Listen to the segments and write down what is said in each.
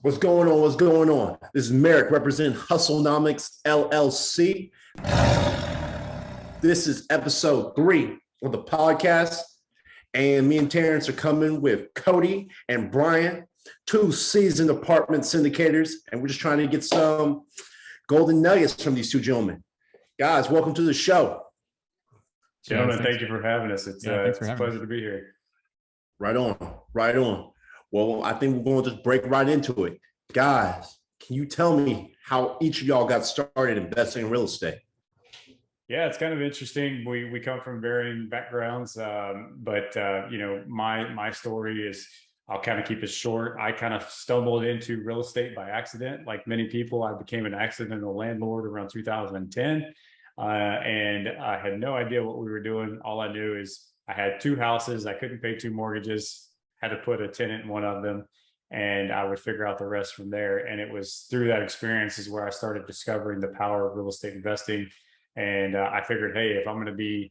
What's going on? What's going on? This is Merrick representing Hustlenomics LLC. This is episode 3 of the podcast. And me and Terrence are coming with Cody and Brian, 2 seasoned apartment syndicators. And we're just trying to get some golden nuggets from these 2 gentlemen. Guys, welcome to the show. Gentlemen, thank you for having us. It's a pleasure to be here. Right on, right on. Well, I think we're going to just break right into it. Guys, can you tell me how each of y'all got started investing in real estate? Yeah, it's kind of interesting. We come from varying backgrounds, but my story is, I'll kind of keep it short. I kind of stumbled into real estate by accident. Like many people, I became an accidental landlord around 2010, and I had no idea what we were doing. All I knew is I had 2 houses. I couldn't pay 2 mortgages. Had to put a tenant in one of them, and I would figure out the rest from there. And it was through that experience is where I started discovering the power of real estate investing. And I figured, hey, if I'm going to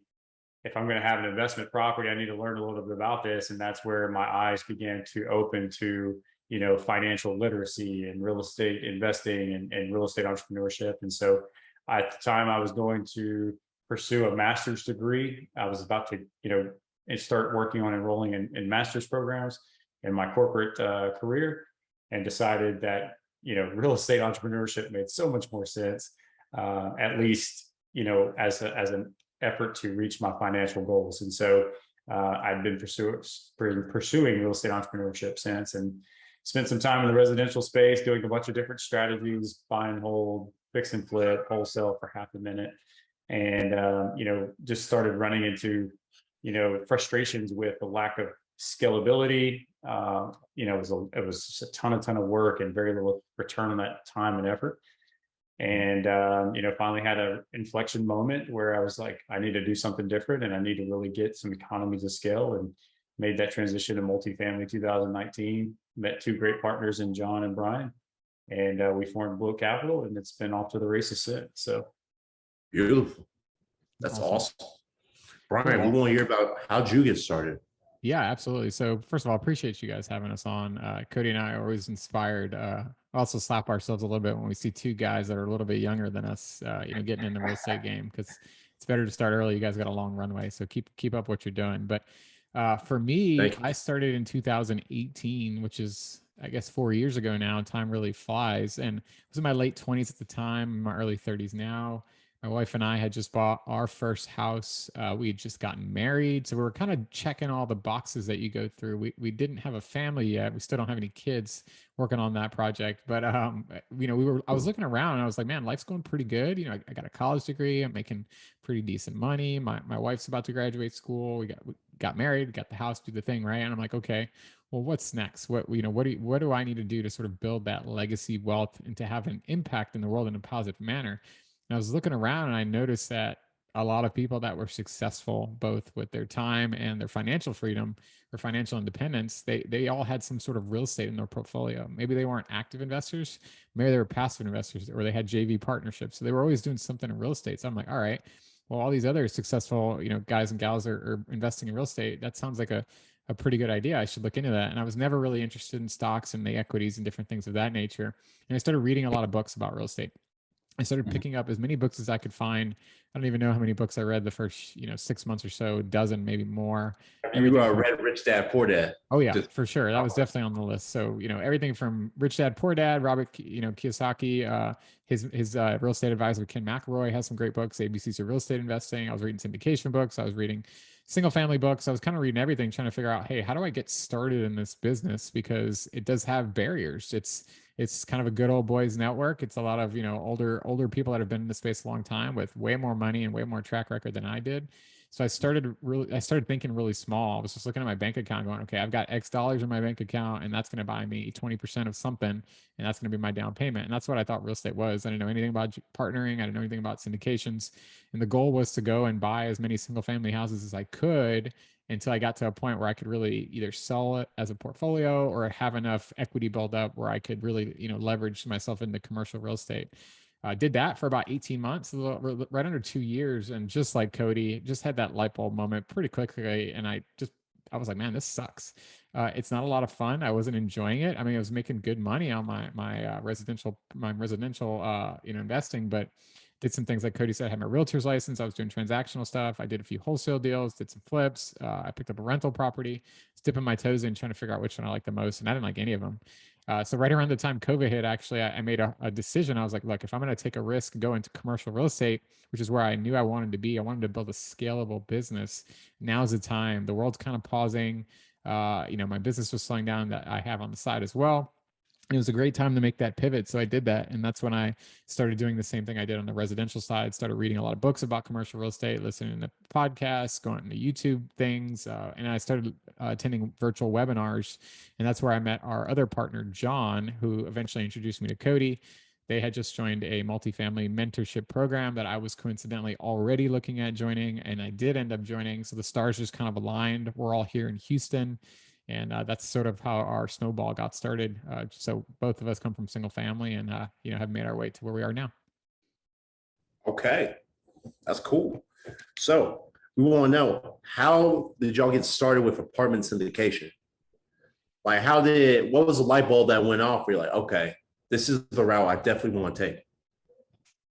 have an investment property, I need to learn a little bit about this. And that's where my eyes began to open to, financial literacy and real estate investing and real estate entrepreneurship. And so at the time I was going to pursue a master's degree. I was about to, and start working on enrolling in master's programs in my corporate career, and decided that, real estate entrepreneurship made so much more sense, at least, as an effort to reach my financial goals. And so I've been pursuing real estate entrepreneurship since, and spent some time in the residential space doing a bunch of different strategies: buy and hold, fix and flip, wholesale for half a minute. And, just started running into frustrations with the lack of scalability. It was just a ton of work and very little return on that time and effort. And, finally had an inflection moment where I was like, I need to do something different, and I need to really get some economies of scale, and made that transition to multifamily 2019, met 2 great partners in John and Brian, and we formed Blue Capital, and it's been off to the races since. So beautiful. That's awesome. Brian, we want to hear about how'd you get started? Yeah, absolutely. So first of all, appreciate you guys having us on. Cody and I are always inspired. Also slap ourselves a little bit when we see 2 guys that are a little bit younger than us, getting in the real estate game, because it's better to start early. You guys got a long runway, so keep up what you're doing. But for me, I started in 2018, which is, I guess, 4 years ago now. Time really flies. And I was in my late 20s at the time, in my early 30s now. My wife and I had just bought our first house. We had just gotten married. So we were kind of checking all the boxes that you go through. We didn't have a family yet. We still don't have any kids, working on that project. But, I was looking around and I was like, man, life's going pretty good. I got a college degree. I'm making pretty decent money. My wife's about to graduate school. We got married, we got the house, do the thing, right? And I'm like, okay, well, what's next? What do I need to do to sort of build that legacy wealth and to have an impact in the world in a positive manner? And I was looking around and I noticed that a lot of people that were successful, both with their time and their financial freedom or financial independence, they all had some sort of real estate in their portfolio. Maybe they weren't active investors, maybe they were passive investors, or they had JV partnerships. So they were always doing something in real estate. So I'm like, all right, well, all these other successful, guys and gals are investing in real estate. That sounds like a pretty good idea. I should look into that. And I was never really interested in stocks and the equities and different things of that nature. And I started reading a lot of books about real estate. I started picking up as many books as I could find. I don't even know how many books I read the first, 6 months or so, a dozen, maybe more. You read Rich Dad, Poor Dad. Oh yeah, for sure. That was definitely on the list. So, everything from Rich Dad, Poor Dad, Robert, Kiyosaki, his real estate advisor, Ken McElroy, has some great books, ABCs of real estate investing. I was reading syndication books. I was reading single family books. I was kind of reading everything, trying to figure out, hey, how do I get started in this business? Because it does have barriers. It's kind of a good old boys network. It's a lot of, older people that have been in the space a long time with way more money and way more track record than I did. So I started thinking really small. I was just looking at my bank account going, okay, I've got X dollars in my bank account, and that's going to buy me 20% of something, and that's going to be my down payment. And that's what I thought real estate was. I didn't know anything about partnering. I didn't know anything about syndications. And the goal was to go and buy as many single family houses as I could until I got to a point where I could really either sell it as a portfolio or have enough equity build up where I could really, leverage myself into commercial real estate. Did that for about 18 months, right under 2 years. And just like Cody, just had that light bulb moment pretty quickly. And I was like, man, this sucks. It's not a lot of fun. I wasn't enjoying it. I mean, I was making good money on my residential investing, but did some things like Cody said. I had my realtor's license. I was doing transactional stuff. I did a few wholesale deals, did some flips. I picked up a rental property, dipping my toes in, trying to figure out which one I liked the most, and I didn't like any of them. So right around the time COVID hit, actually, I made a decision. I was like, look, if I'm going to take a risk, go into commercial real estate, which is where I knew I wanted to be. I wanted to build a scalable business. Now's the time. The world's kind of pausing. My business was slowing down that I have on the side as well. It was a great time to make that pivot. So I did that. And that's when I started doing the same thing I did on the residential side, started reading a lot of books about commercial real estate, listening to podcasts, going to YouTube things. And I started attending virtual webinars. And that's where I met our other partner, John, who eventually introduced me to Cody. They had just joined a multifamily mentorship program that I was coincidentally already looking at joining, and I did end up joining. So the stars just kind of aligned. We're all here in Houston, and that's sort of how our snowball got started. So both of us come from single family, and have made our way to where we are now. Okay, that's cool. So we want to know, how did y'all get started with apartment syndication? Like, what was the light bulb that went off where you're like, okay, this is the route I definitely want to take?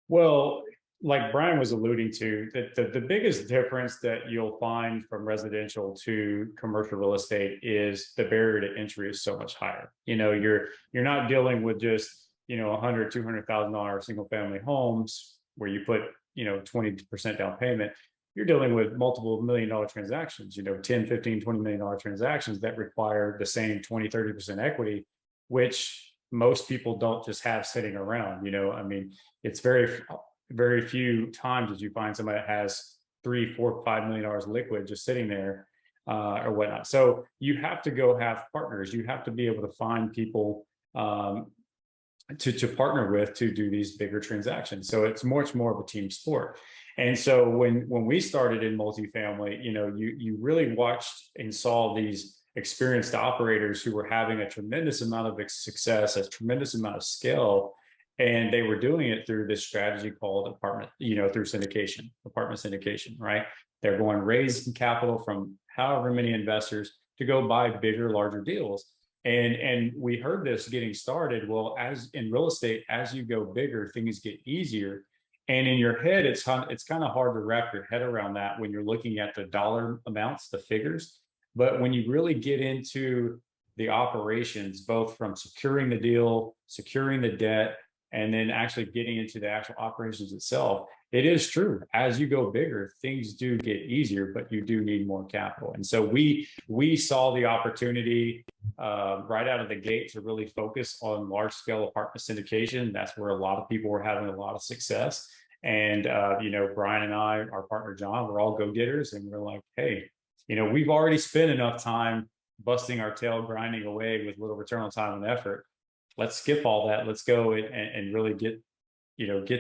Well, like Brian was alluding to, the biggest difference that you'll find from residential to commercial real estate is the barrier to entry is so much higher. You're not dealing with just, $100,000, $200,000 single family homes where you put, 20% down payment. You're dealing with multiple $1 million transactions, 10, 15, $20 million transactions that require the same 20, 30% equity, which most people don't just have sitting around. I mean, it's very few times that you find somebody that has $3, $4, $5 million liquid just sitting there or whatnot. So you have to go have partners. You have to be able to find people to partner with to do these bigger transactions. So it's much more of a team sport. And so when we started in multifamily, you really watched and saw these experienced operators who were having a tremendous amount of success, a tremendous amount of skill, and they were doing it through this strategy called apartment syndication, right? They're going raising capital from however many investors to go buy bigger, larger deals. And we heard this getting started. Well, as in real estate, as you go bigger, things get easier. And in your head, it's kind of hard to wrap your head around that when you're looking at the dollar amounts, the figures. But when you really get into the operations, both from securing the deal, securing the debt, and then actually getting into the actual operations itself, it is true. As you go bigger, things do get easier, but you do need more capital. And so we saw the opportunity right out of the gate to really focus on large scale apartment syndication. That's where a lot of people were having a lot of success. And, Brian and I, our partner, John, we're all go-getters, and we're like, hey, we've already spent enough time busting our tail, grinding away with little return on time and effort. Let's skip all that. Let's go and really get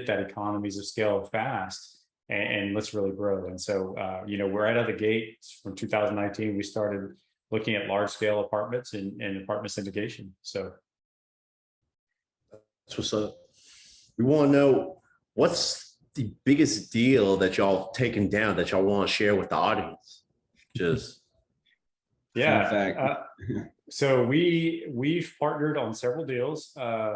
that economies of scale fast, and let's really grow. And so, we're right out of the gate from 2019. We started looking at large scale apartments and apartment syndication. So that's what's up. We want to know, what's the biggest deal that y'all taken down that y'all want to share with the audience? Just so we've partnered on several deals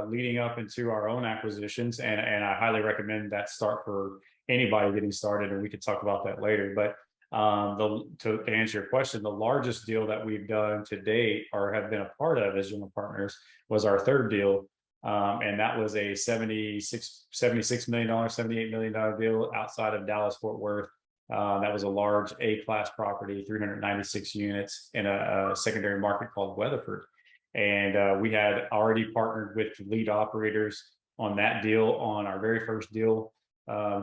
leading up into our own acquisitions, and I highly recommend that start for anybody getting started, and we could talk about that later. But to answer your question, the largest deal that we've done to date or have been a part of as general partners was our third deal, and that was a $76 million, $78 million deal outside of Dallas Fort Worth. That was a large A-class property, 396 units in a secondary market called Weatherford. And we had already partnered with lead operators on that deal on our very first deal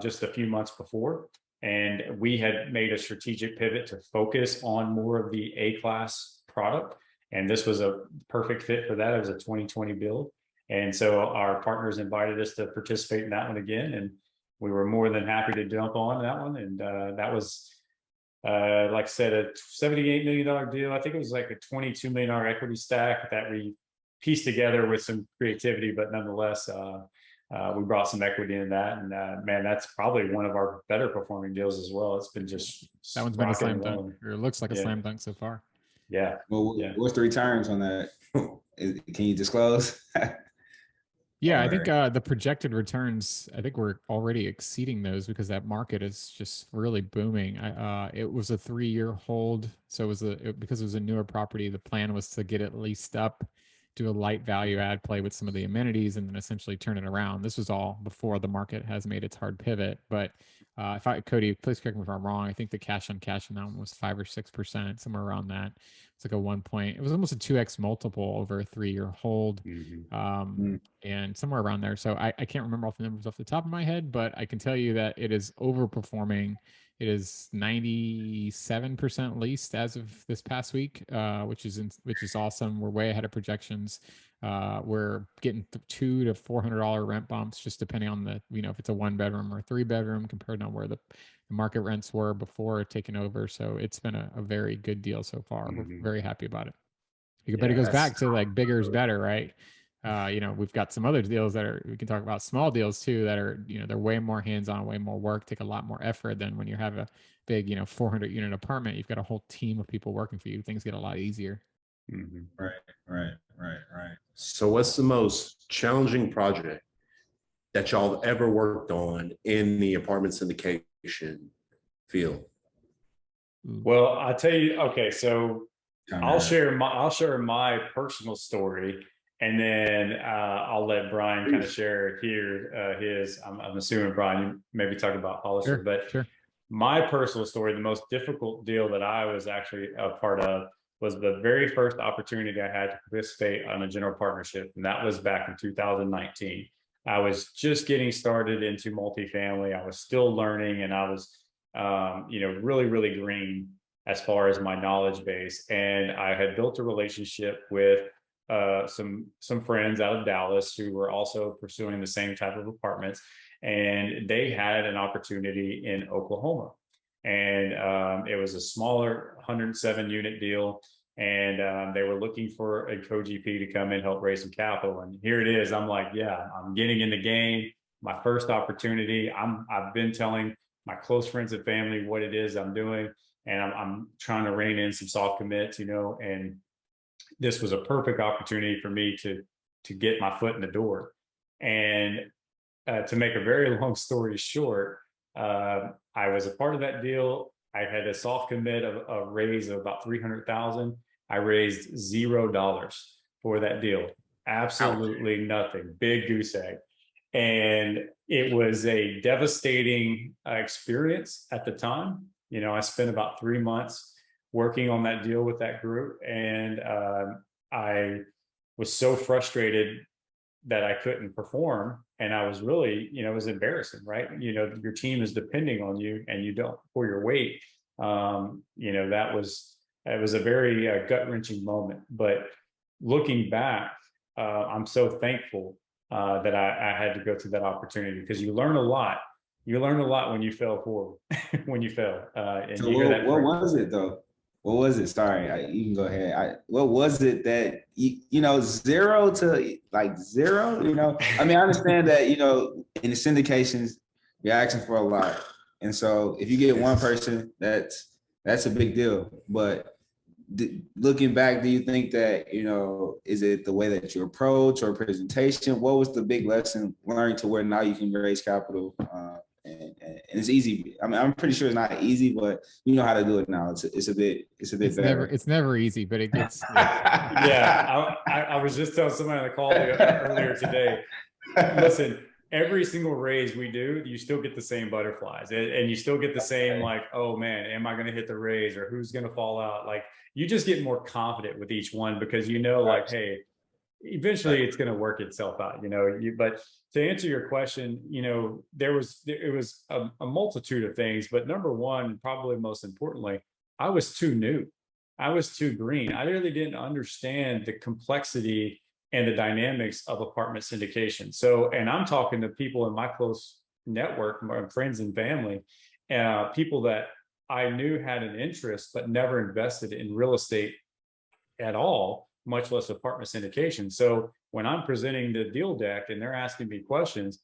just a few months before. And we had made a strategic pivot to focus on more of the A-class product. And this was a perfect fit for that. It was a 2020 build. And so our partners invited us to participate in that one again. And we were more than happy to jump on that one. And that was, like I said, a $78 million deal. I think it was like a $22 million equity stack that we pieced together with some creativity, but nonetheless, we brought some equity in that. And man, that's probably one of our better performing deals as well. It's been just that one's been a slam dunk. Or it looks like a slam dunk so far. Yeah. Well, Yeah. what's the returns on that? Can you disclose? Yeah, I think the projected returns, I think we're already exceeding those because that market is just really booming. It was a 3-year hold, so because it was a newer property. The plan was to get it leased up, do a light value add play with some of the amenities, and then essentially turn it around. This was all before the market has made its hard pivot. But Cody, please correct me if I'm wrong. I think the cash on cash on that one was 5 or 6%, somewhere around that. It's like a 1 point. It was almost a 2x multiple over a 3-year hold. And somewhere around there. So I can't remember all the numbers off the top of my head, but I can tell you that it is overperforming. It is 97% leased as of this past week, which is awesome. We're way ahead of projections. We're getting $200 to $400 rent bumps, just depending on if it's a 1-bedroom or 3-bedroom compared to where the market rents were before taking over. So it's been a very good deal so far. We're very happy about it. But it goes back to like bigger is better, right? We've got some other deals we can talk about, small deals too, that are, they're way more hands-on, way more work, take a lot more effort than when you have a big, 400 unit apartment. You've got a whole team of people working for you. Things get a lot easier. Right. So what's the most challenging project that y'all have ever worked on in the apartment syndication field? Well, I'll tell you, okay, so I'll share my personal story, and then I'll let Brian kind of share his. I'm assuming Brian, you maybe talk about Hollister, but sure. My personal story, the most difficult deal that I was actually a part of was the very first opportunity I had to participate on a general partnership, and that was back in 2019. I was just getting started into multifamily. I was still learning, and I was, really, really green as far as my knowledge base. And I had built a relationship with some friends out of Dallas who were also pursuing the same type of apartments, and they had an opportunity in Oklahoma, and it was a smaller 107 unit deal, and they were looking for a co-GP to come in, help raise some capital. And here it is. I'm like, yeah, I'm getting in the game. My first opportunity. I've been telling my close friends and family what it is I'm doing, and I'm trying to rein in some soft commits, and this was a perfect opportunity for me to get my foot in the door. And to make a very long story short, I was a part of that deal. I had a soft commit of a raise of about 300,000. I raised $0 for that deal. Absolutely nothing. Big goose egg. And it was a devastating experience at the time. I spent about 3 months working on that deal with that group, and I was so frustrated that I couldn't perform, and I was really, it was embarrassing, right? Your team is depending on you, and you don't pull your weight. It was a very gut-wrenching moment. But looking back, I'm so thankful that I had to go through that opportunity, because you learn a lot. You learn a lot when you fail forward, when you fail. And so you hear that. What was it though? What was it? Sorry, you can go ahead. What was it that, 0 to like 0? I mean, I understand that, in the syndications, you're asking for a lot. And so if you get one person, that's a big deal. But looking back, do you think that, is it the way that you approach or presentation? What was the big lesson learned to where now you can raise capital? And it's easy. I mean, I'm pretty sure it's not easy, but you know how to do it now. It's a bit better. It's never easy, but it gets. Yeah, I was just telling somebody on the call earlier today. Listen, every single raise we do, you still get the same butterflies, and you still get the same like, oh man, am I going to hit the raise, or who's going to fall out? Like, you just get more confident with each one, because like, hey, eventually it's going to work itself out, but to answer your question, it was a multitude of things, but number one, probably most importantly, I was too new. I was too green. I really didn't understand the complexity and the dynamics of apartment syndication. So, and I'm talking to people in my close network, my friends and family, people that I knew had an interest, but never invested in real estate at all, much less apartment syndication. So when I'm presenting the deal deck and they're asking me questions,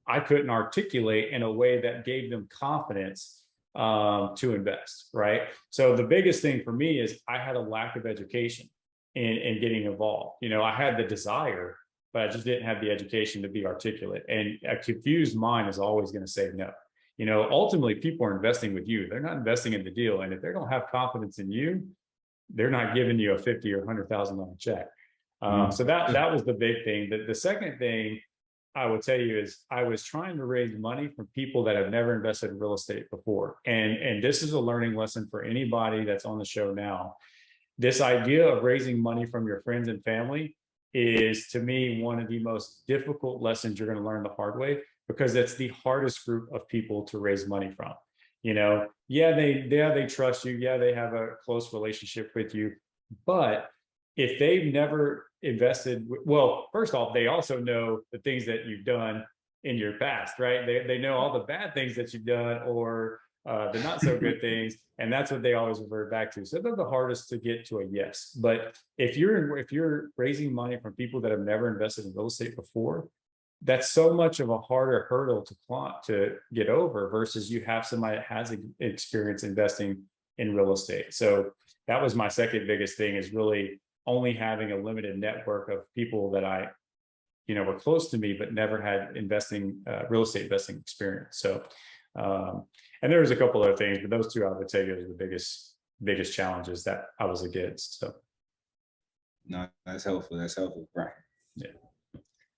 I couldn't articulate in a way that gave them confidence to invest, right? So the biggest thing for me is I had a lack of education in getting involved. You know, I had the desire, but I just didn't have the education to be articulate. And a confused mind is always going to say no. You know, ultimately, people are investing with you. They're not investing in the deal. And if they don't have confidence in you, they're not giving you a $50,000 or $100,000 check. So that was the big thing. The second thing I would tell you is I was trying to raise money from people that have never invested in real estate before. And this is a learning lesson for anybody that's on the show now. This idea of raising money from your friends and family is, to me, one of the most difficult lessons you're going to learn the hard way, because it's the hardest group of people to raise money from. You know, they trust you. Yeah, they have a close relationship with you. But if they've never invested, well, first off, they also know the things that you've done in your past, right? They know all the bad things that you've done, or the not so good things, and that's what they always revert back to. So they're the hardest to get to a yes. But if you're raising money from people that have never invested in real estate before, that's so much of a harder hurdle to get over versus you have somebody that has experience investing in real estate. So that was my second biggest thing, is really only having a limited network of people that I, were close to me, but never had real estate investing experience. So, and there was a couple other things, but those two I would tell you are the biggest challenges that I was against. So. No, that's helpful. That's helpful, Brian. Yeah.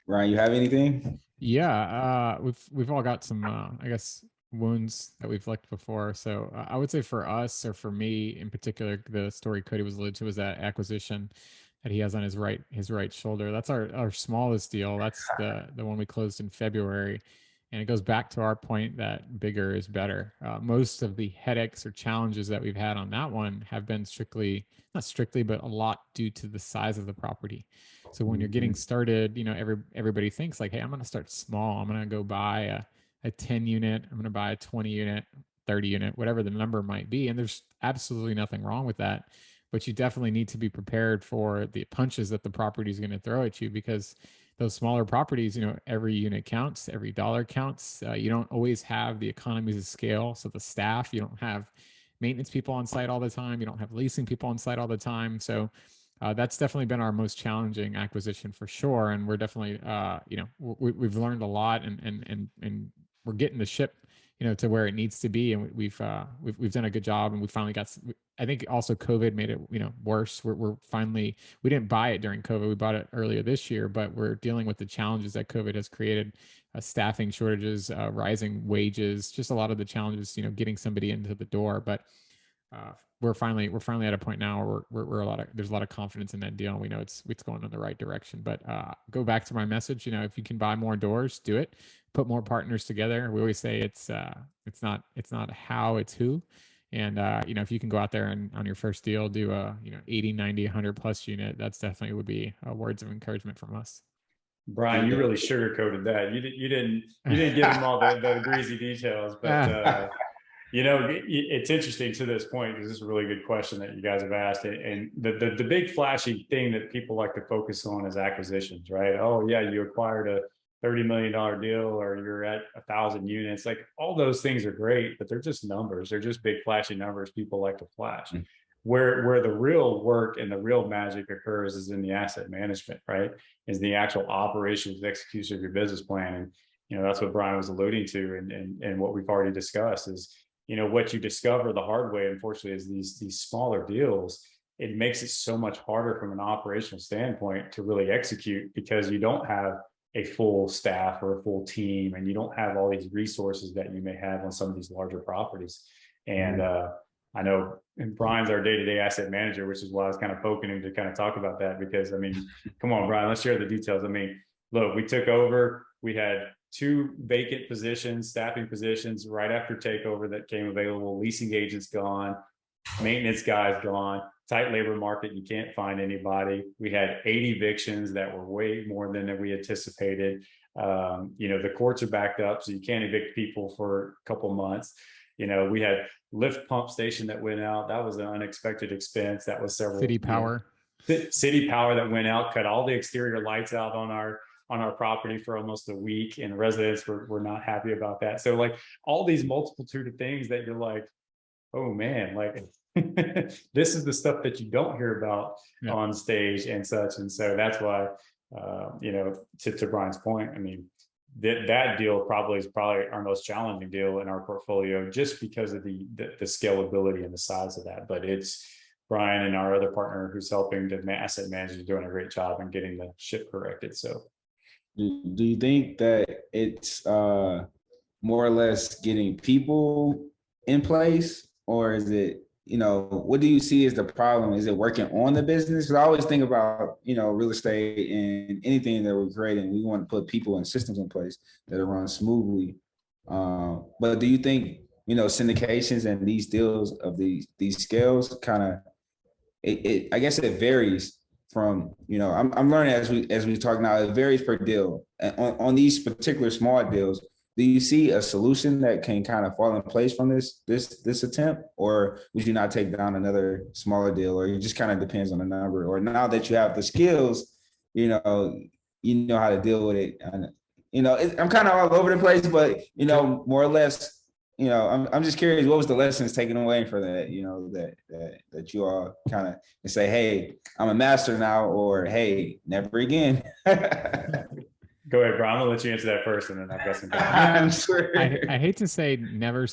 Ryan, you have anything? Yeah, we've all got some, I guess, wounds that we've licked before. So I would say for us, or for me in particular, the story Cody was alluded to was that acquisition that he has on his right shoulder. That's our smallest deal. That's the one we closed in February. And it goes back to our point that bigger is better. Most of the headaches or challenges that we've had on that one have been not strictly, but a lot due to the size of the property. So when you're getting started, everybody thinks like, hey, I'm going to start small. I'm going to go buy a 10 unit. I'm going to buy a 20 unit, 30 unit, whatever the number might be. And there's absolutely nothing wrong with that. But you definitely need to be prepared for the punches that the property is going to throw at you, because those smaller properties, every unit counts, every dollar counts. You don't always have the economies of scale. So the staff, you don't have maintenance people on site all the time. You don't have leasing people on site all the time. So that's definitely been our most challenging acquisition for sure. And we're definitely, we've learned a lot, and we're getting the ship, to where it needs to be. And we've done a good job, and we finally got, I think also COVID made it, worse. We didn't buy it during COVID. We bought it earlier this year, but we're dealing with the challenges that COVID has created, staffing shortages, rising wages, just a lot of the challenges, getting somebody into the door. But we're finally at a point now where there's a lot of confidence in that deal, and we know it's going in the right direction. But go back to my message, if you can buy more doors, do it. Put more partners together. We always say it's not how, it's who. And if you can go out there and on your first deal do a 80, 90, 100 plus unit, that's definitely would be words of encouragement from us. Brian, you really sugarcoated that. You didn't give him all the greasy details, but it's interesting to this point, because this is a really good question that you guys have asked. And the big flashy thing that people like to focus on is acquisitions, right? Oh yeah, you acquired a $30 million deal, or you're at 1,000 units. Like, all those things are great, but they're just numbers. They're just big flashy numbers people like to flash. Mm-hmm. Where the real work and the real magic occurs is in the asset management, right? Is the actual operations, execution of your business plan. And that's what Brian was alluding to, and what we've already discussed is, what you discover the hard way, unfortunately, is these smaller deals. It makes it so much harder from an operational standpoint to really execute, because you don't have a full staff or a full team, and you don't have all these resources that you may have on some of these larger properties. And I know Brian's our day-to-day asset manager, which is why I was kind of poking him to kind of talk about that, because come on, Brian, let's share the details. Look, we took over, we had 2 vacant positions, staffing positions right after takeover that came available. Leasing agents gone, maintenance guys gone, tight labor market, you can't find anybody. We had 8 evictions that were way more than we anticipated. The courts are backed up, so you can't evict people for a couple months. We had lift pump station that went out. That was an unexpected expense. That was several city power that went out, cut all the exterior lights out on our on our property for almost a week, and residents were not happy about that. So like all these multitude of things that you're like, oh man, like this is the stuff that you don't hear about on stage and such. And so that's why, you know, to Brian's point, I mean, that deal probably is our most challenging deal in our portfolio, just because of the scalability and the size of that. But it's Brian and our other partner who's helping the asset manager doing a great job in getting the ship corrected. So do you think that it's more or less getting people in place, or is it, you know, what do you see as the problem? Is it working on the business? Because I always think about, you know, real estate and anything that we're creating, we want to put people and systems in place that are run smoothly. But do you think, you know, syndications and these deals of these scales kind of, I guess it varies from, you know, I'm learning as we talk now, it varies per deal. And on these particular small deals, do you see a solution that can kind of fall in place from this attempt, or would you not take down another smaller deal, or it just kind of depends on the number? Or now that you have the skills, you know how to deal with it. And, you know, I'm kind of all over the place, but, you know, more or less, you know, I'm just curious, what was the lessons taken away for that, you know, that you all kind of say, hey, I'm a master now, or hey, never again. Go ahead, Brian. I'm gonna let you answer that first, and then I've got some. I'm sure. I hate to say never,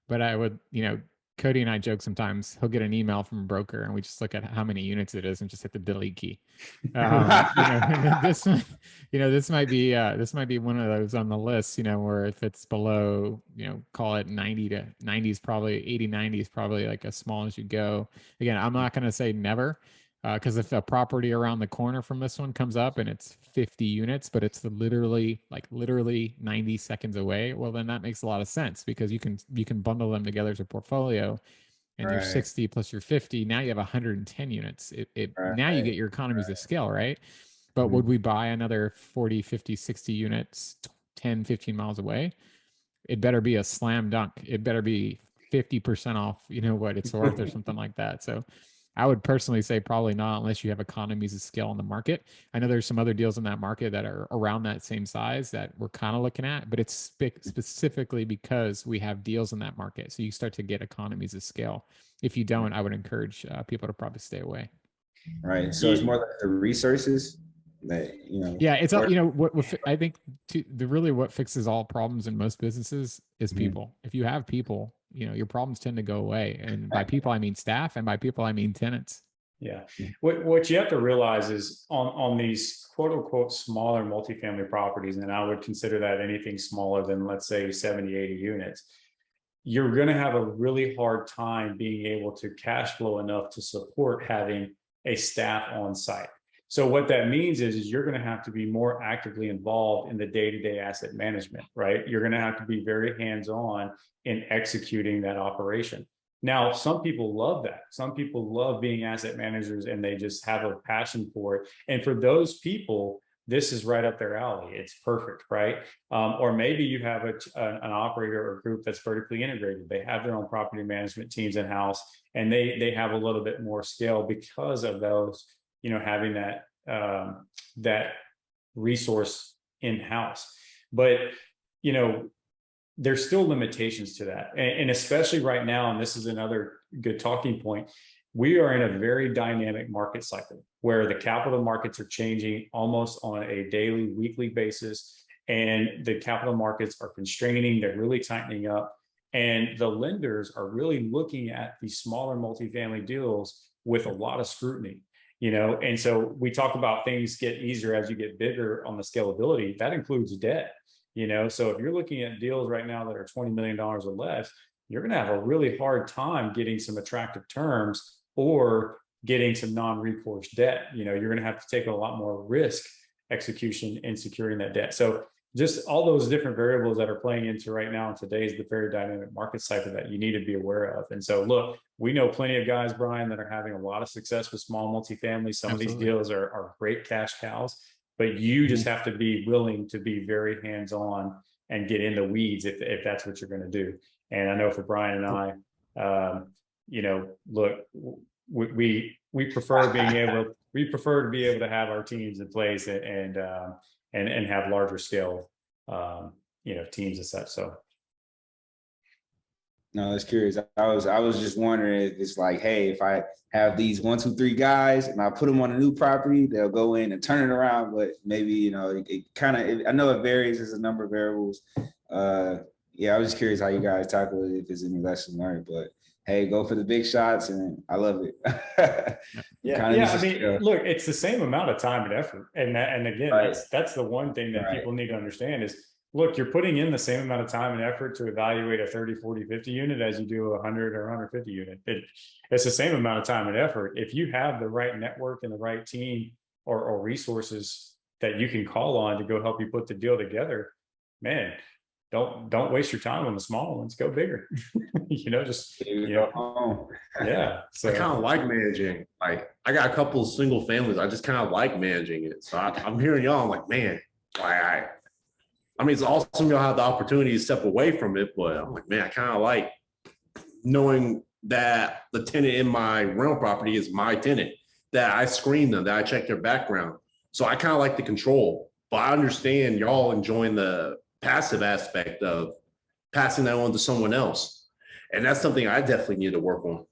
but I would, you know, Cody and I joke sometimes. He'll get an email from a broker, and we just look at how many units it is and just hit the delete key. You know, this might be one of those on the list. You know, where if it's below, you know, call it 90 to 90 is probably 80, 90 is probably like as small as you go. Again, I'm not going to say never. Because if a property around the corner from this one comes up and it's 50 units, but it's literally 90 seconds away, well, then that makes a lot of sense, because you can bundle them together as a portfolio, and you're 60 plus your 50. Now you have 110 units. Now you get your economies of scale, right? But would we buy another 40, 50, 60 units 10, 15 miles away? It better be a slam dunk. It better be 50% off, you know, what it's worth or something like that. So I would personally say probably not, unless you have economies of scale in the market. I know there's some other deals in that market that are around that same size that we're kind of looking at, but it's specifically because we have deals in that market. So you start to get economies of scale. If you don't, I would encourage people to probably stay away. Right. So it's more like the resources that, you know. Yeah, it's all, you know, what I think what fixes all problems in most businesses is people. If you have people, you know, your problems tend to go away. And by people, I mean staff, and by people, I mean tenants. Yeah. What you have to realize is on these quote unquote smaller multifamily properties, and I would consider that anything smaller than, let's say, 70, 80 units, you're going to have a really hard time being able to cash flow enough to support having a staff on site. So what that means is you're going to have to be more actively involved in the day-to-day asset management, right? You're going to have to be very hands-on in executing that operation. Now, some people love that. Some people love being asset managers, and they just have a passion for it. And for those people, this is right up their alley. It's perfect, right? Or maybe you have an operator or group that's vertically integrated. They have their own property management teams in-house, and they have a little bit more scale because of those, you know, having that resource in-house. But, you know, there's still limitations to that. And especially right now, and this is another good talking point, we are in a very dynamic market cycle where the capital markets are changing almost on a daily, weekly basis. And the capital markets are constraining, they're really tightening up. And the lenders are really looking at these smaller multifamily deals with a lot of scrutiny. You know, and so we talk about things get easier as you get bigger on the scalability. That includes debt, you know. So if you're looking at deals right now that are $20 million or less, you're going to have a really hard time getting some attractive terms or getting some non-recourse debt. You know, you're going to have to take a lot more risk execution in securing that debt. So just all those different variables that are playing into right now in today's the very dynamic market cycle that you need to be aware of. And so look, we know plenty of guys, Brian, that are having a lot of success with small multifamily. Some of these deals are great cash cows, but you just have to be willing to be very hands-on and get in the weeds if that's what you're going to do. And I know for Brian and I, you know, look, we prefer being able we prefer to be able to have our teams in place and have larger scale, teams and such. So. No, I was curious. I was just wondering if it's like, hey, if I have these 1, 2, 3 guys and I put them on a new property, they'll go in and turn it around. But maybe, it kind of, I know it varies. There's a number of variables. Yeah, I was just curious how you guys tackle it, if there's any lessons learned. But hey, go for the big shots, and I love it. Yeah. I mean, look, it's the same amount of time and effort, and again, right. that's the one thing that people need to understand is, look, you're putting in the same amount of time and effort to evaluate a 30, 40, 50 unit as you do a 100 or 150 unit. It's the same amount of time and effort. If you have the right network and the right team or resources that you can call on to go help you put the deal together, man, don't waste your time on the small ones. Go bigger. Yeah. So I kind of like managing. Like, I got a couple of single families. I just kind of like managing it. So I'm hearing y'all. I'm like, man, I mean, it's awesome y'all have the opportunity to step away from it, but I'm like, man, I kind of like knowing that the tenant in my rental property is my tenant, that I screen them, that I check their background. So I kind of like the control, but I understand y'all enjoying the passive aspect of passing that on to someone else. And that's something I definitely need to work on.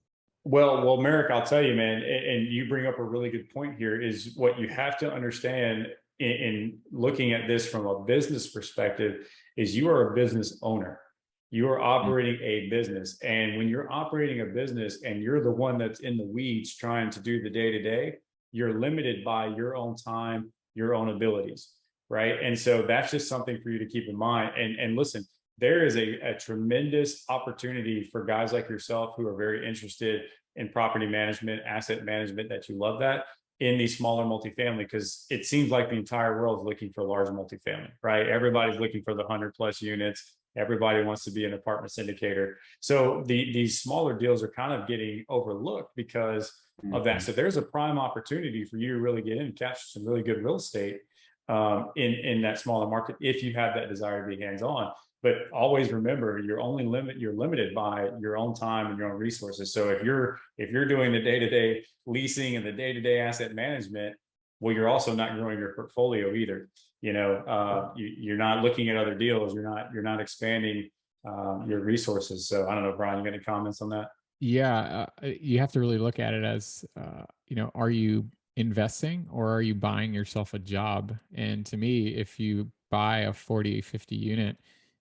Well, Merrick, I'll tell you, man, and you bring up a really good point here, is what you have to understand in looking at this from a business perspective is you are a business owner. You are operating a business. And when you're operating a business and you're the one that's in the weeds trying to do the day-to-day, you're limited by your own time, your own abilities, right? And so that's just something for you to keep in mind. And listen, there is a tremendous opportunity for guys like yourself who are very interested in property management, asset management, that you love that, in these smaller multifamily, because it seems like the entire world is looking for large multifamily, right? Everybody's looking for the 100+ units. Everybody wants to be an apartment syndicator. So these smaller deals are kind of getting overlooked because of that. So there's a prime opportunity for you to really get in and capture some really good real estate in that smaller market if you have that desire to be hands-on. But always remember, you're limited by your own time and your own resources. So if you're doing the day-to-day leasing and the day-to-day asset management, well, you're also not growing your portfolio either. You're not looking at other deals. You're not expanding your resources. So I don't know, Brian, you got any comments on that? Yeah, you have to really look at it as, are you investing or are you buying yourself a job? And to me, if you buy a 40, 50 unit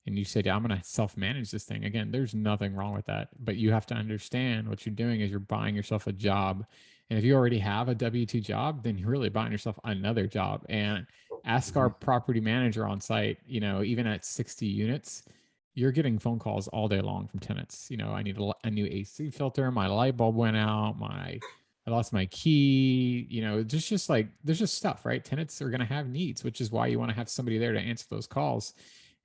and you say, I'm going to self-manage this thing, again, there's nothing wrong with that. But you have to understand what you're doing is you're buying yourself a job. And if you already have a W-2 job, then you're really buying yourself another job. And ask our property manager on site, even at 60 units, you're getting phone calls all day long from tenants. I need a new AC filter. My light bulb went out. I lost my key. There's just stuff, right? Tenants are going to have needs, which is why you want to have somebody there to answer those calls.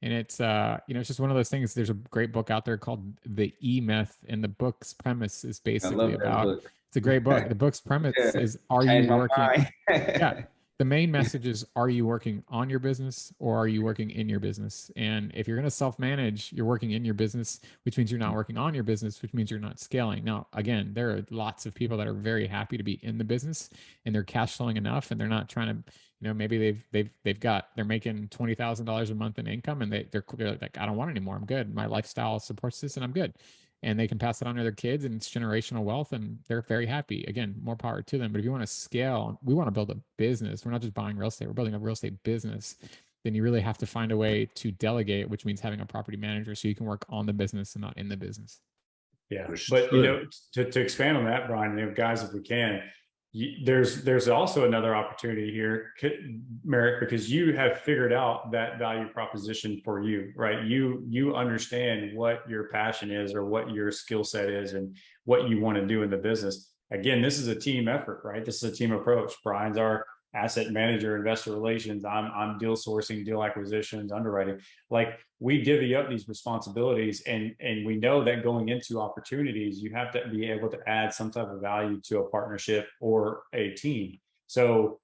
And it's, it's just one of those things. There's a great book out there called The E-Myth, and the book's premise is basically about, it's a great book. The book's premise is, are you working? Yeah. The main message is, are you working on your business or are you working in your business? And if you're going to self-manage, you're working in your business, which means you're not working on your business, which means you're not scaling. Now, again, there are lots of people that are very happy to be in the business and they're cash flowing enough and they're not trying to, maybe they're making $20,000 a month in income and they're like, I don't want anymore. I'm good. My lifestyle supports this and I'm good. And they can pass it on to their kids and it's generational wealth and they're very happy. Again, more power to them. But if you want to scale, we want to build a business. We're not just buying real estate. We're building a real estate business. Then you really have to find a way to delegate, which means having a property manager so you can work on the business and not in the business. Yeah. But, to expand on that, Brian, guys, if we can, there's also another opportunity here, Merrick, because you have figured out that value proposition for you, right? You understand what your passion is or what your skill set is and what you want to do in the business. Again, this is a team effort, right? This is a team approach. Brian's our asset manager, investor relations. I'm deal sourcing, deal acquisitions, underwriting. Like, we divvy up these responsibilities, and we know that going into opportunities, you have to be able to add some type of value to a partnership or a team. So,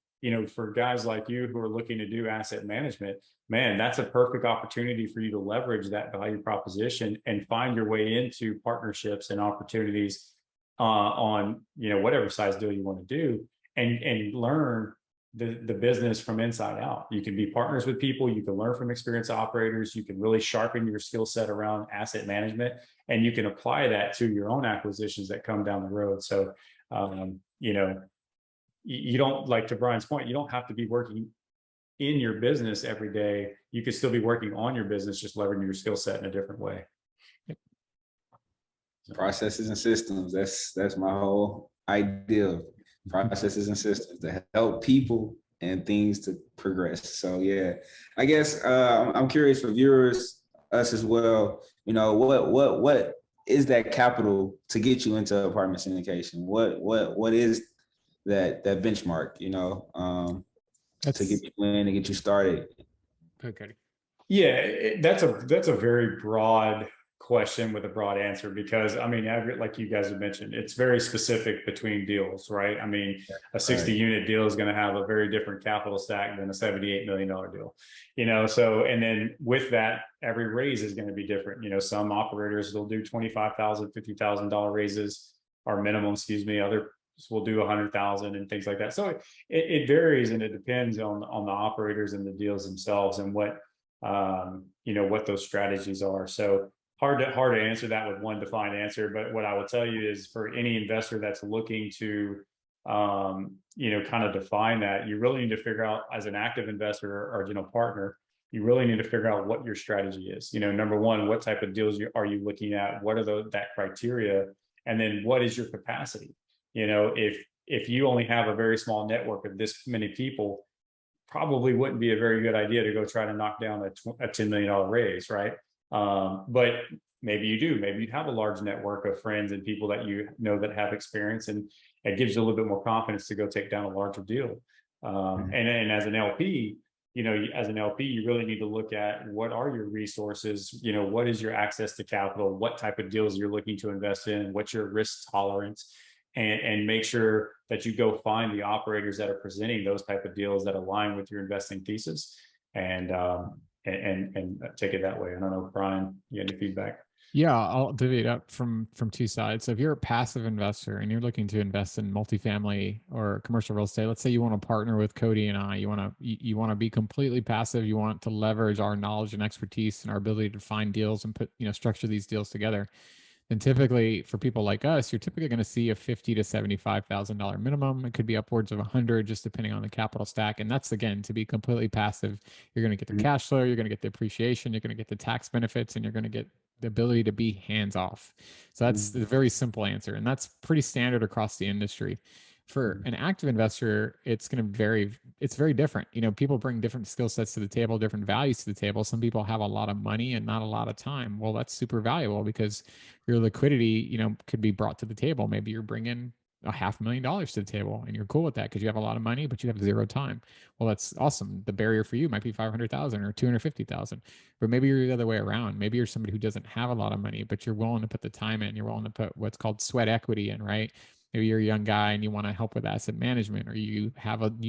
for guys like you who are looking to do asset management, man, that's a perfect opportunity for you to leverage that value proposition and find your way into partnerships and opportunities on, whatever size deal you want to do. and learn the business from inside out. You can be partners with people, you can learn from experienced operators, you can really sharpen your skill set around asset management, and you can apply that to your own acquisitions that come down the road. So, you know, you don't, like to Brian's point, you don't have to be working in your business every day. You could still be working on your business, just leveraging your skill set in a different way. Processes and systems. That's my whole idea. Processes and systems to help people and things to progress. So yeah, I guess I'm curious for viewers, us as well. You know, what is that capital to get you into apartment syndication? What is that benchmark? You know, to get you in, to get you started. Okay. Yeah, that's a very broad question with a broad answer, because I mean, like you guys have mentioned, it's very specific between deals, right? I mean, a 60 unit deal is going to have a very different capital stack than a $78 million deal, you know? So, and then with that, every raise is going to be different. You know, some operators will do $25,000, $50,000 raises or minimum, excuse me. Others will do 100,000 and things like that. So it varies, and it depends on the operators and the deals themselves, and what, you know, what those strategies are. So hard to answer that with one defined answer. But what I will tell you is, for any investor that's looking to, you know, kind of define that, you really need to figure out, as an active investor or you know, partner, you really need to figure out what your strategy is. You know, number one, what type of deals are you looking at? What are that criteria? And then what is your capacity? You know, if you only have a very small network of this many people, probably wouldn't be a very good idea to go try to knock down a $10 million raise, right? But maybe you do. Maybe you have a large network of friends and people that you know that have experience, and it gives you a little bit more confidence to go take down a larger deal. And as an LP, you know, you really need to look at, what are your resources? You know, what is your access to capital? What type of deals you're looking to invest in? What's your risk tolerance? And make sure that you go find the operators that are presenting those type of deals that align with your investing thesis, and take it that way. I don't know, Brian, you had any feedback? Yeah, I'll divvy it up from two sides. So if you're a passive investor and you're looking to invest in multifamily or commercial real estate, let's say you want to partner with Cody and I, you want to be completely passive. You want to leverage our knowledge and expertise and our ability to find deals and put, you know, structure these deals together. Then typically, for people like us, you're typically going to see a $50,000 to $75,000 minimum. It could be upwards of 100, just depending on the capital stack. And that's, again, to be completely passive. You're going to get the cash flow, you're going to get the appreciation, you're going to get the tax benefits, and you're going to get the ability to be hands off. So that's the very simple answer, and that's pretty standard across the industry. For an active investor, it's going to vary. It's very different. You know, people bring different skill sets to the table, different values to the table. Some people have a lot of money and not a lot of time. Well, that's super valuable, because your liquidity, you know, could be brought to the table. Maybe you're bringing $500,000 to the table and you're cool with that because you have a lot of money, but you have zero time. Well, that's awesome. The barrier for you might be 500,000 or 250,000, but maybe you're the other way around. Maybe you're somebody who doesn't have a lot of money, but you're willing to put the time in. You're willing to put what's called sweat equity in, right? Maybe you're a young guy and you want to help with asset management, or you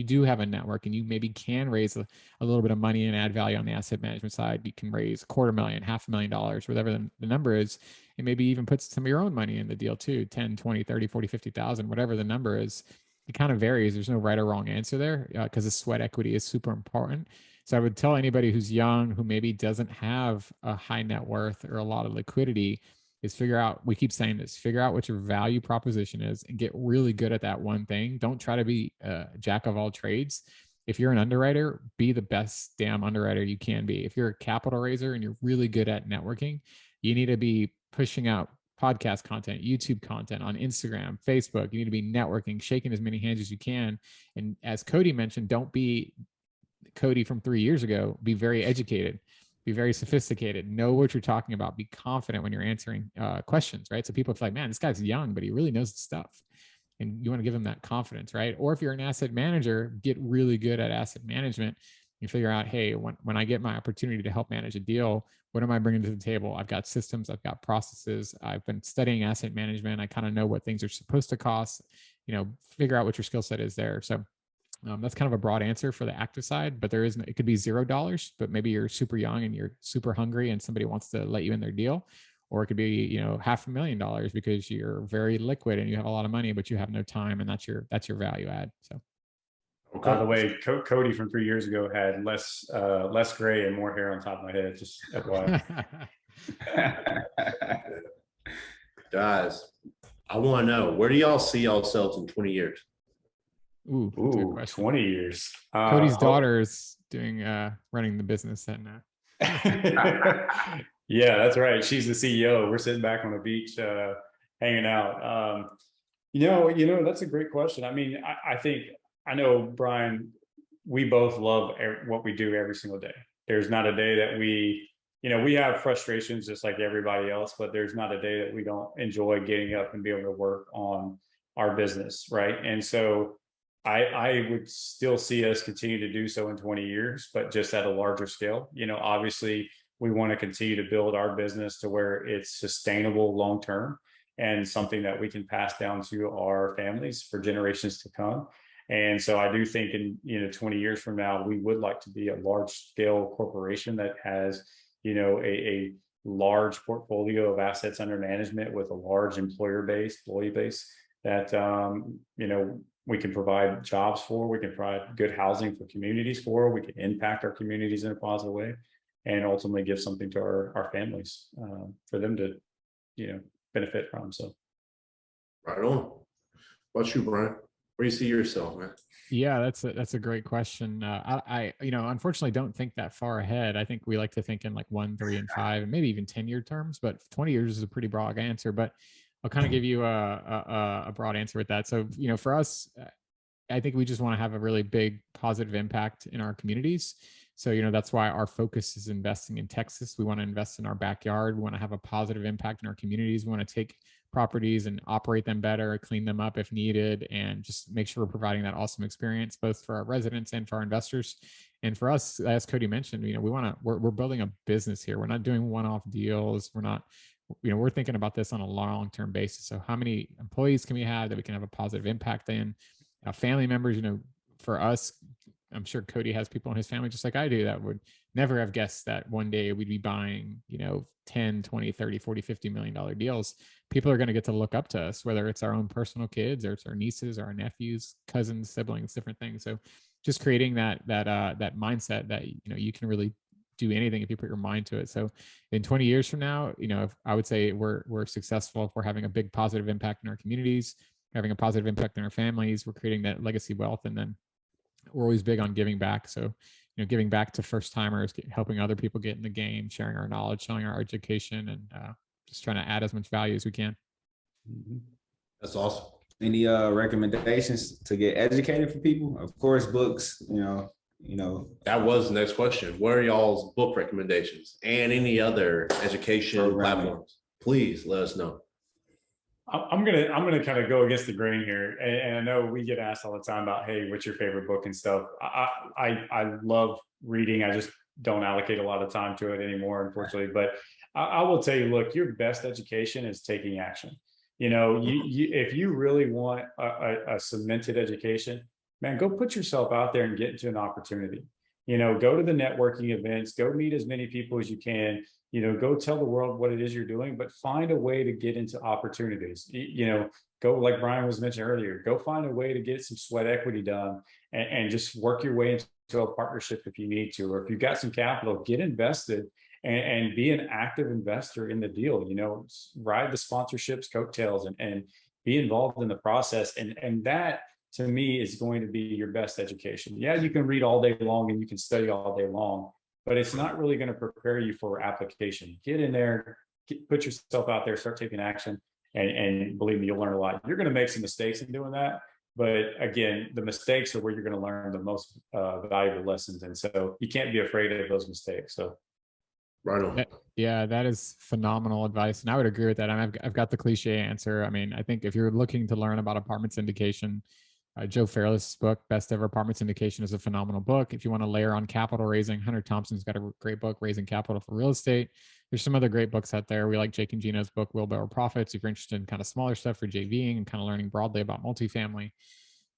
do have a network and you maybe can raise a little bit of money and add value on the asset management side. You can raise $250,000, $500,000, whatever the number is, and maybe even put some of your own money in the deal too, 10, 20, 30, 40, 50,000, whatever the number is. It kind of varies. There's no right or wrong answer there, because the sweat equity is super important. So I would tell anybody who's young, who maybe doesn't have a high net worth or a lot of liquidity, is figure out, we keep saying this, figure out what your value proposition is and get really good at that one thing. Don't try to be a jack of all trades. If you're an underwriter, be the best damn underwriter you can be. If you're a capital raiser and you're really good at networking, you need to be pushing out podcast content, YouTube content on Instagram, Facebook. You need to be networking, shaking as many hands as you can. And as Cody mentioned, don't be Cody from 3 years ago. Be very educated. Be very sophisticated, know what you're talking about, be confident when you're answering questions, right? So people feel like, man, this guy's young, but he really knows the stuff. And you want to give them that confidence, right? Or if you're an asset manager, get really good at asset management. You figure out, hey, when I get my opportunity to help manage a deal, what am I bringing to the table? I've got systems, I've got processes, I've been studying asset management. I kind of know what things are supposed to cost, you know, figure out what your skill set is there. So that's kind of a broad answer for the active side, but it could be $0, but maybe you're super young and you're super hungry and somebody wants to let you in their deal. or it could be, you know, $500,000 because you're very liquid and you have a lot of money, but you have no time, and that's your value add. So. Okay. By the way, Cody from 3 years ago had less gray and more hair on top of my head. Just FYI. Guys, I want to know, where do y'all see yourselves in 20 years? Ooh, that's a good question. 20 years. Cody's daughter is doing running the business and yeah, that's right. She's the CEO. We're sitting back on the beach hanging out. You know, that's a great question. I mean, I know, Brian, we both love what we do every single day. There's not a day that we have frustrations just like everybody else, but there's not a day that we don't enjoy getting up and be able to work on our business, right? And so I would still see us continue to do so in 20 years, but just at a larger scale. You know, obviously, we want to continue to build our business to where it's sustainable long term and something that we can pass down to our families for generations to come. And so I do think in 20 years from now, we would like to be a large scale corporation that has, a large portfolio of assets under management with a large employee base that, we can provide jobs for, we can provide good housing for communities for, we can impact our communities in a positive way, and ultimately give something to our families for them to, benefit from. So. Right on. What about you, Brian? Where do you see yourself, man? Yeah, that's a great question. I unfortunately don't think that far ahead. I think we like to think in like 1, 3, and 5, and maybe even 10-year terms, but 20 years is a pretty broad answer. But I'll kind of give you a broad answer with that. So, for us, I think we just want to have a really big positive impact in our communities. So, that's why our focus is investing in Texas. We want to invest in our backyard. We want to have a positive impact in our communities. We want to take properties and operate them better, clean them up if needed, and just make sure we're providing that awesome experience both for our residents and for our investors. And for us, as Cody mentioned, we're building a business here. We're not doing one-off deals. We're not, we're thinking about this on a long-term basis. So how many employees can we have that we can have a positive impact in? Family members, for us, I'm sure Cody has people in his family just like I do that would never have guessed that one day we'd be buying, 10, 20, 30, 40, $50 million deals. People are going to get to look up to us, whether it's our own personal kids or it's our nieces or our nephews, cousins, siblings, different things. So just creating that mindset that, you can really do anything if you put your mind to it. So in 20 years from now, if I would say we're successful if we're having a big positive impact in our communities, having a positive impact in our families, we're creating that legacy wealth. And then we're always big on giving back. So, giving back to first timers, helping other people get in the game, sharing our knowledge, showing our education, and just trying to add as much value as we can. That's awesome. Any recommendations to get educated for people? Of course, books, That was the next question. What are y'all's book recommendations and any other education platforms? Please let us know. I'm gonna kind of go against the grain here, and I know we get asked all the time about, hey, what's your favorite book and stuff. I love reading. I just don't allocate a lot of time to it anymore, unfortunately. But I will tell you, look, your best education is taking action. If you really want a cemented education, man, go put yourself out there and get into an opportunity. Go to the networking events, go meet as many people as you can. Go tell the world what it is you're doing, but find a way to get into opportunities. Go, like Brian was mentioning earlier, go find a way to get some sweat equity done and just work your way into a partnership if you need to, or if you've got some capital, get invested and be an active investor in the deal. Ride the sponsorships coattails and be involved in the process. And that, to me, is going to be your best education. Yeah, you can read all day long and you can study all day long, but it's not really going to prepare you for application. Get in there, put yourself out there, start taking action, and believe me, you'll learn a lot. You're going to make some mistakes in doing that, but again, the mistakes are where you're going to learn the most valuable lessons, and so you can't be afraid of those mistakes. So, right on. Yeah, that is phenomenal advice, and I would agree with that. I've got the cliche answer. I think if you're looking to learn about apartment syndication, Joe Fairless's book, Best Ever Apartment Syndication, is a phenomenal book. If you want to layer on capital raising, Hunter Thompson's got a great book, Raising Capital for Real Estate. There's some other great books out there. We like Jake and Gino's book, Wheelbarrow Profits, if you're interested in kind of smaller stuff for JVing and kind of learning broadly about multifamily.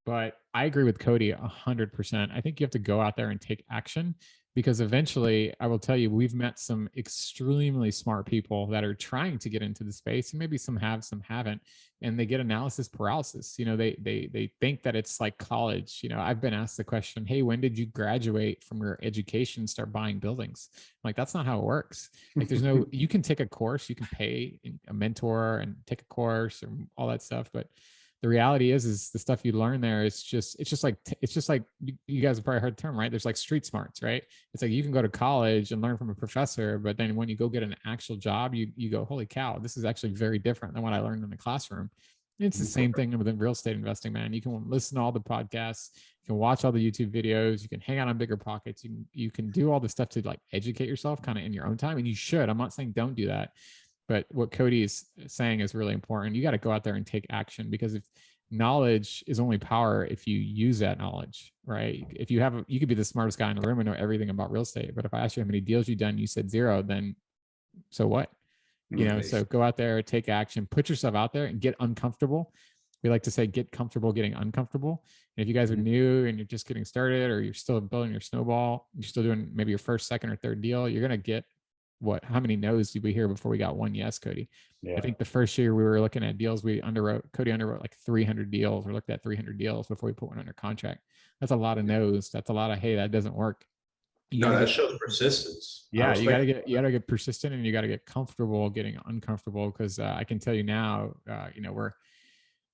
But I agree with Cody 100%. I think you have to go out there and take action. because eventually I will tell you, we've met some extremely smart people that are trying to get into the space, and maybe some have, some haven't, and they get analysis paralysis. They think that it's like college. I've been asked the question, hey, when did you graduate from your education and start buying buildings? I'm like, that's not how it works. Like, there's no, you can take a course, you can pay a mentor and take a course and all that stuff, but the reality is the stuff you learn there, it's just like you guys have probably heard the term, right? There's like street smarts, right? It's like you can go to college and learn from a professor, but then when you go get an actual job, you go, holy cow, this is actually very different than what I learned in the classroom. It's the same thing with real estate investing, man. You can listen to all the podcasts, you can watch all the YouTube videos, you can hang out on Bigger Pockets, you can do all the stuff to like educate yourself kind of in your own time, and you should. I'm not saying don't do that. But what Cody is saying is really important. You got to go out there and take action, because if knowledge is only power if you use that knowledge, right? If you could be the smartest guy in the room and know everything about real estate, but if I asked you how many deals you've done, you said 0, then so what? So go out there, take action, put yourself out there and get uncomfortable. We like to say, get comfortable getting uncomfortable. And if you guys are new and you're just getting started, or you're still building your snowball, you're still doing maybe your first, second, or third deal, you're going to get how many no's did we hear before we got one yes, Cody? Yeah. I think the first year we were looking at deals, Cody underwrote like 300 deals, or looked at 300 deals before we put one under contract. That's a lot of no's. That's a lot of, hey, that doesn't work. That shows persistence. Yeah, you gotta get persistent, and you gotta get comfortable getting uncomfortable, because I can tell you now, we're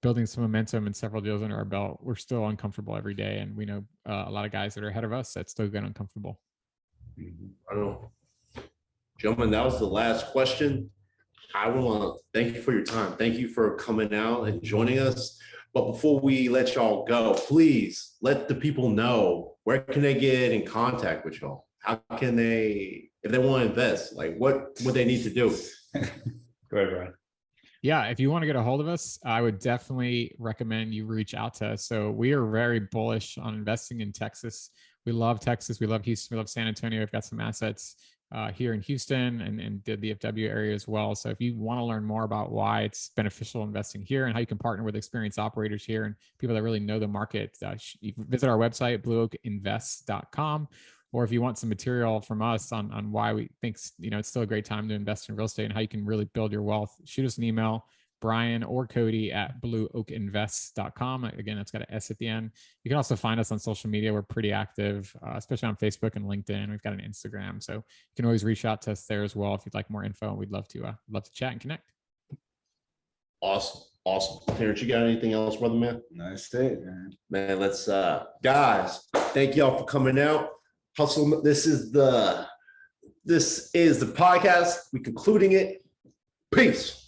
building some momentum and several deals under our belt. We're still uncomfortable every day, and we know a lot of guys that are ahead of us that still get uncomfortable. I don't know. Gentlemen, that was the last question. I want to thank you for your time. Thank you for coming out and joining us. But before we let y'all go, please let the people know, where can they get in contact with y'all? How can they, if they want to invest, like what would they need to do? Go ahead, Brian. Yeah, if you want to get a hold of us, I would definitely recommend you reach out to us. So we are very bullish on investing in Texas. We love Texas. We love Houston. We love San Antonio. We've got some assets here in Houston and the DFW area as well. So if you want to learn more about why it's beneficial investing here and how you can partner with experienced operators here and people that really know the market, visit our website, blueoakinvest.com. Or if you want some material from us on why we think it's still a great time to invest in real estate and how you can really build your wealth, shoot us an email, Brian or Cody at blueoakinvest.com. Again, that's got an S at the end. You can also find us on social media. We're pretty active, especially on Facebook and LinkedIn. We've got an Instagram, so you can always reach out to us there as well if you'd like more info. We'd love to chat and connect. Awesome. Terrence, you got anything else, brother man? That's it, man. Let's guys, thank y'all for coming out. Hustle. This is the podcast. We're concluding it. Peace.